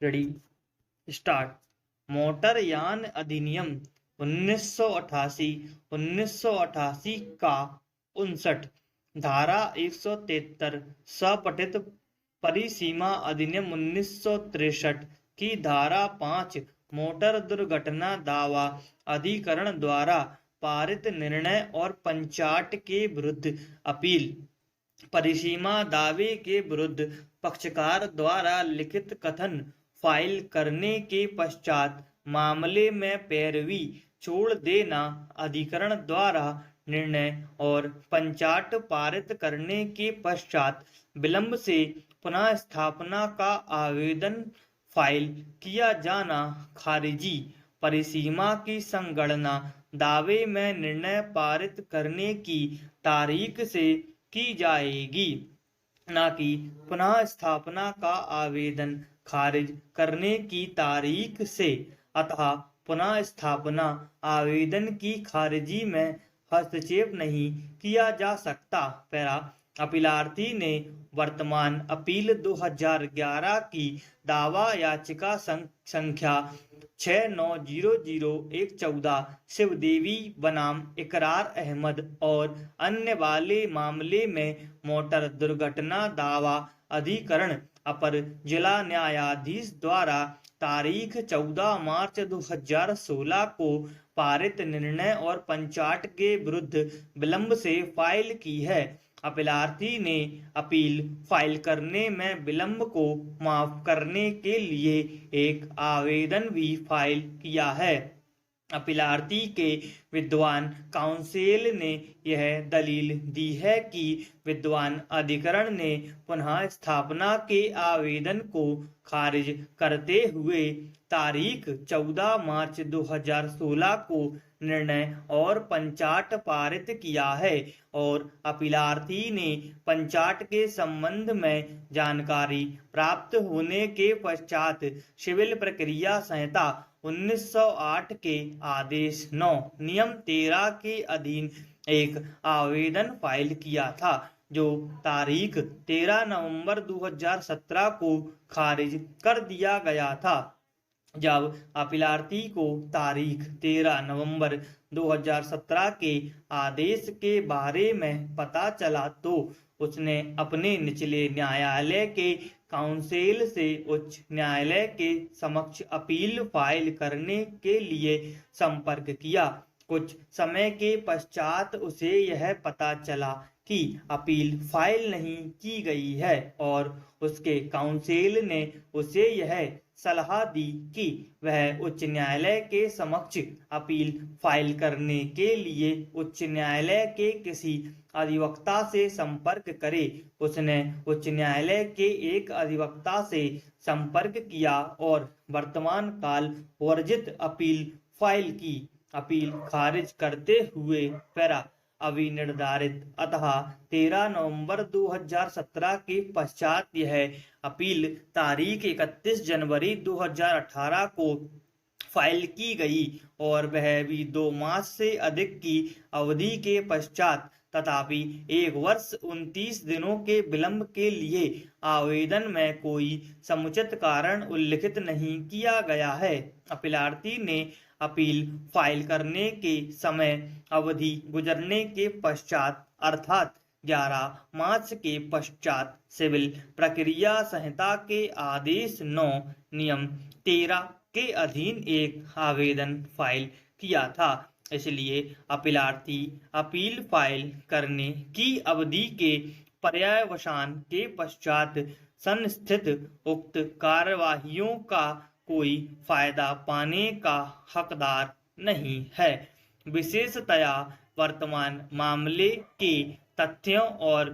Ready start. मोटरयान अधिनियम 1988 का 59 धारा 173 सपठित परिसीमा अधिनियम 1963 की धारा 5 मोटर दुर्घटना दावा अधिकरण द्वारा पारित निर्णय और पंचाट के विरुद्ध अपील। परिसीमा दावे के विरुद्ध पक्षकार द्वारा लिखित कथन फाइल करने के पश्चात मामले में पैरवी छोड़ देना, अधिकरण द्वारा निर्णय और पंचाट पारित करने के पश्चात विलंब से पुनः स्थापना का आवेदन फाइल किया जाना, खारिजी। परिसीमा की संगणना दावे में निर्णय पारित करने की तारीख से की जाएगी, न कि पुनः स्थापना का आवेदन खारिज करने की तारीख से। अतः पुनः स्थापना आवेदन की खारिजी में हस्तक्षेप नहीं किया जा सकता। पैरा अपीलार्थी ने वर्तमान अपील 2011 की दावा याचिका संख्या 69000114 शिवदेवी बनाम इकरार अहमद और अन्य वाले मामले में मोटर दुर्घटना दावा अधिकरण अपर जिला न्यायाधीश द्वारा तारीख 14 मार्च 2016 को पारित निर्णय और पंचाट के विरुद्ध विलंब से फाइल की है। अपीलार्थी ने अपील फाइल करने में विलंब को माफ करने के लिए एक आवेदन भी फाइल किया है। अपीलार्थी के विद्वान काउंसिल ने यह दलील दी है कि विद्वान अधिकरण ने पुनः स्थापना के आवेदन को खारिज करते हुए तारीख 14 मार्च 2016 को निर्णय और पंचाट पारित किया है और अपीलार्थी ने पंचाट के संबंध में जानकारी प्राप्त होने के पश्चात सिविल प्रक्रिया संहिता 1908 के आदेश 9 नियम 13 के अधीन एक आवेदन फाइल किया था, जो तारीख 13 नवंबर 2017 को खारिज कर दिया गया था। जब अपीलार्थी को तारीख 13 नवंबर 2017 के आदेश के बारे में पता चला तो उसने अपने निचले न्यायालय के काउंसिल से उच्च न्यायालय के समक्ष अपील फाइल करने के लिए संपर्क किया। कुछ समय के पश्चात उसे यह पता चला कि अपील फाइल नहीं की गई है और उसके काउंसिल ने उसे यह सलाह दी कि वह उच्च न्यायालय के समक्ष अपील फाइल करने के लिए उच्च न्यायालय के किसी अधिवक्ता से संपर्क करे। उसने उच्च न्यायालय के एक अधिवक्ता से संपर्क किया और वर्तमान काल वर्जित अपील फाइल की। अपील खारिज करते हुए पैरा अविनिर्धारित अतः 13 नवंबर 2017 के पश्चात यह अपील तारीख 31 जनवरी 2018 को फाइल की गई और वह भी 2 मास से अधिक की अवधि के पश्चात, तथापि 1 वर्ष 29 दिनों के विलंब के लिए आवेदन में कोई समुचित कारण उल्लिखित नहीं किया गया है। अपीलार्थी ने अपील फाइल करने के समय अवधि गुजरने के पश्चात अर्थात 11 मार्च के पश्चात सिविल प्रक्रिया संहिता के आदेश 9 नियम 13 के अधीन एक आवेदन फाइल किया था। इसलिए अपीलार्थी अपील फाइल करने की अवधि के पर्यवसान के पश्चात संस्थित उक्त कार्यवाहियों का कोई फायदा पाने का हकदार नहीं है। विशेषतया वर्तमान मामले के तथ्यों और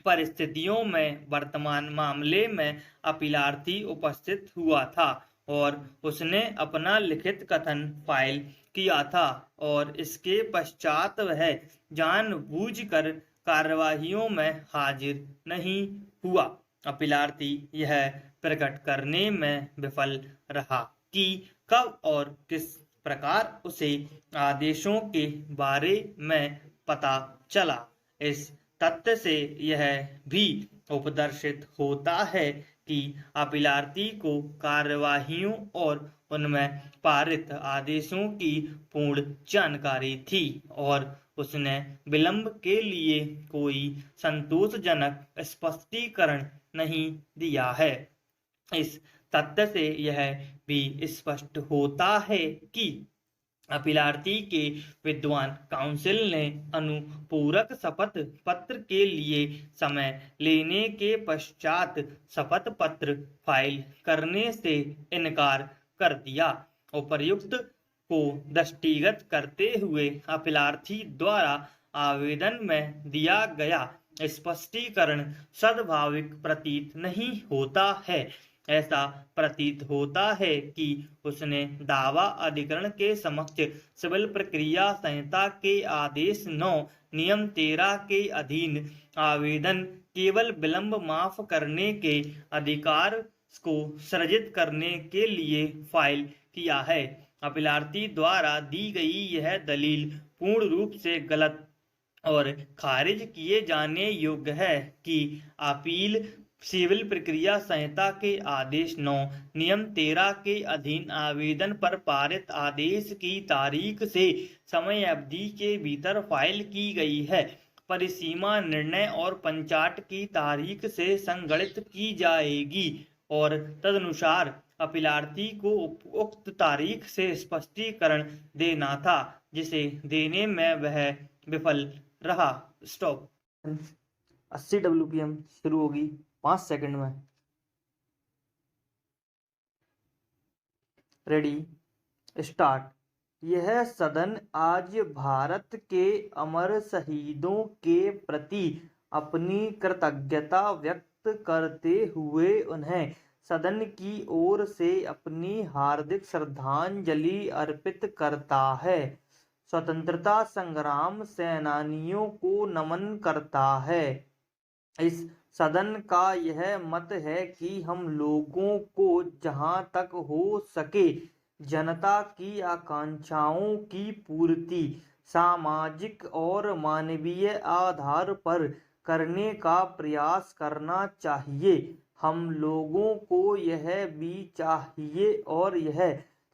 परिस्थितियों में वर्तमान मामले में अपीलार्थी उपस्थित हुआ था और उसने अपना लिखित कथन फाइल किया था और इसके पश्चात वह जानबूझकर कार्यवाहियों में हाजिर नहीं हुआ। अपीलार्थी यह प्रकट करने में विफल रहा कि कब और किस प्रकार उसे आदेशों के बारे में पता चला। इस तथ्य से यह भी उपदर्शित होता है कि अपीलार्थी को कार्यवाहियों और उनमें पारित आदेशों की पूर्ण जानकारी थी और उसने विलंब के लिए कोई संतोषजनक स्पष्टीकरण नहीं दिया है। इस तथ्य से यह भी स्पष्ट होता है कि अपीलार्थी के विद्वान काउंसिल ने अनुपूरक शपथ पत्र के लिए समय लेने के पश्चात शपथ पत्र फाइल करने से इनकार कर दिया। उपर्युक्त को दृष्टिगत करते हुए अपीलार्थी द्वारा आवेदन में दिया गया स्पष्टीकरण सद्भाविक प्रतीत नहीं होता है। ऐसा प्रतीत होता है कि उसने दावा अधिकरण के समक्ष सिविल प्रक्रिया संहिता के आदेश 9 नियम 13 के अधीन आवेदन केवल विलंब माफ करने के अधिकार को सृजित करने के लिए फाइल किया है। अपीलार्थी द्वारा दी गई यह दलील पूर्ण रूप से गलत और खारिज किए जाने योग्य है कि अपील सिविल प्रक्रिया संहिता के आदेश 9 नियम 13 के अधीन आवेदन पर पारित आदेश की तारीख से समय अवधि के भीतर फाइल की गई है। परिसीमा निर्णय और पंचाट की तारीख से संगणित की जाएगी और तदनुसार अपीलार्थी को उक्त तारीख से स्पष्टीकरण देना था, जिसे देने में वह विफल रहा। स्टॉप। 80 WPM शुरू होगी 5 सेकंड में। Ready, start. यह सदन आज भारत के अमर शहीदों के प्रति अपनी कृतज्ञता व्यक्त करते हुए उन्हें सदन की ओर से अपनी हार्दिक श्रद्धांजलि अर्पित करता है। स्वतंत्रता संग्राम सेनानियों को नमन करता है। इस सदन का यह मत है कि हम लोगों को जहां तक हो सके जनता की आकांक्षाओं की पूर्ति सामाजिक और मानवीय आधार पर करने का प्रयास करना चाहिए। हम लोगों को यह भी चाहिए और यह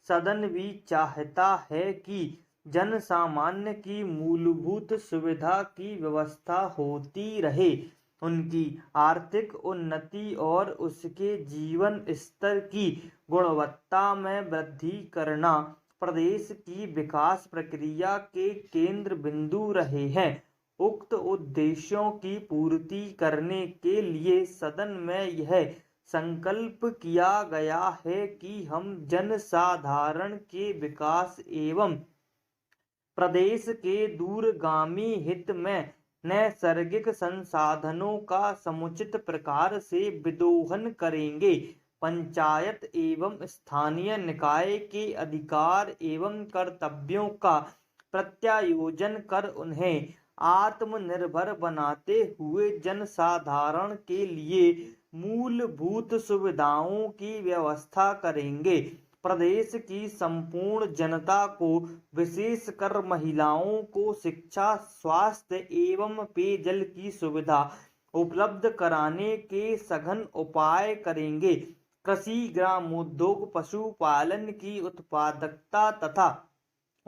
सदन भी चाहता है कि जन सामान्य की मूलभूत सुविधा की व्यवस्था होती रहे, उनकी आर्थिक उन्नति और उसके जीवन स्तर की गुणवत्ता में वृद्धि करना प्रदेश की विकास प्रक्रिया के केंद्र बिंदु रहे हैं। उक्त उद्देश्यों की पूर्ति करने के लिए सदन में यह संकल्प किया गया है कि हम जन साधारण के विकास एवं प्रदेश के दूरगामी हित में नैसर्गिक संसाधनों का समुचित प्रकार से विदोहन करेंगे। पंचायत एवं स्थानीय निकाय के अधिकार एवं कर्तव्यों का प्रत्यायोजन कर उन्हें आत्मनिर्भर बनाते हुए जनसाधारण के लिए मूलभूत सुविधाओं की व्यवस्था करेंगे। प्रदेश की संपूर्ण जनता को विशेषकर महिलाओं को शिक्षा, स्वास्थ्य एवं पेयजल की सुविधा उपलब्ध कराने के सघन उपाय करेंगे। कृषि, ग्रामोद्योग, पशुपालन की उत्पादकता तथा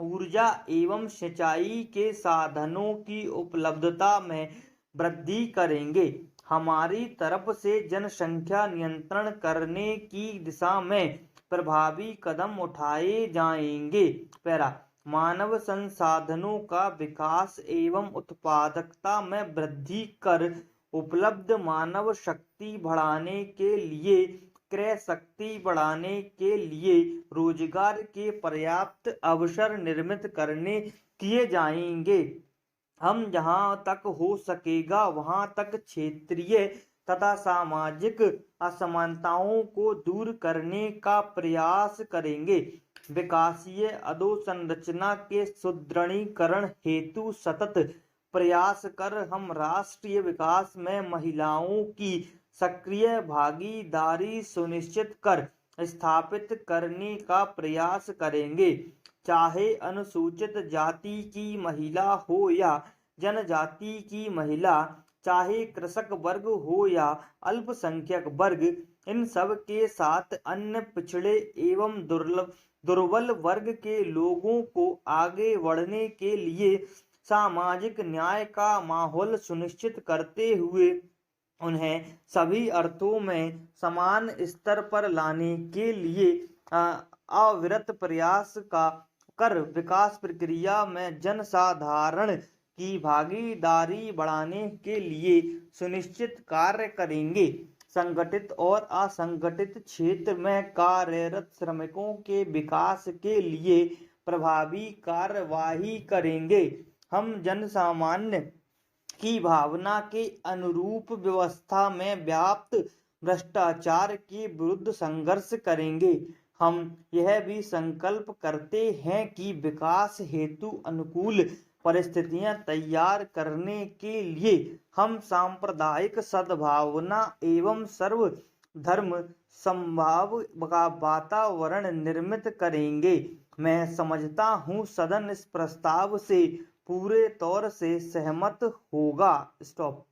ऊर्जा एवं सिंचाई के साधनों की उपलब्धता में वृद्धि करेंगे। हमारी तरफ से जनसंख्या नियंत्रण करने की दिशा में प्रभावी कदम उठाए जाएंगे। पैरा, मानव संसाधनों का विकास एवं उत्पादकता में वृद्धि कर उपलब्ध मानव शक्ति बढ़ाने के लिए, क्रय शक्ति बढ़ाने के लिए रोजगार के पर्याप्त अवसर निर्मित करने किए जाएंगे। हम जहां तक हो सकेगा वहां तक क्षेत्रीय तथा सामाजिक असमानताओं को दूर करने का प्रयास करेंगे। विकासीय अधोसंरचना के सुदृढ़ीकरण हेतु सतत प्रयास कर हम राष्ट्रीय विकास में महिलाओं की सक्रिय भागीदारी सुनिश्चित कर स्थापित करने का प्रयास करेंगे। चाहे अनुसूचित जाति की महिला हो या जनजाति की महिला, चाहे कृषक वर्ग हो या अल्पसंख्यक वर्ग, इन सब के साथ अन्य पिछड़े एवं दुर्बल वर्ग के लोगों को आगे बढ़ने के लिए सामाजिक न्याय का माहौल सुनिश्चित करते हुए उन्हें सभी अर्थों में समान स्तर पर लाने के लिए अविरत प्रयास का कर विकास प्रक्रिया में जनसाधारण की भागीदारी बढ़ाने के लिए सुनिश्चित कार्य करेंगे। संगठित और असंगठित क्षेत्र में कार्यरत श्रमिकों के विकास के लिए प्रभावी कार्यवाही करेंगे। हम जनसामान्य की भावना के अनुरूप व्यवस्था में व्याप्त भ्रष्टाचार के विरुद्ध संघर्ष करेंगे। हम यह भी संकल्प करते हैं कि विकास हेतु अनुकूल परिस्थितियां तैयार करने के लिए हम सांप्रदायिक सद्भावना एवं सर्वधर्म समभाव का वातावरण निर्मित करेंगे। मैं समझता हूँ सदन इस प्रस्ताव से पूरे तौर से सहमत होगा। स्टॉप।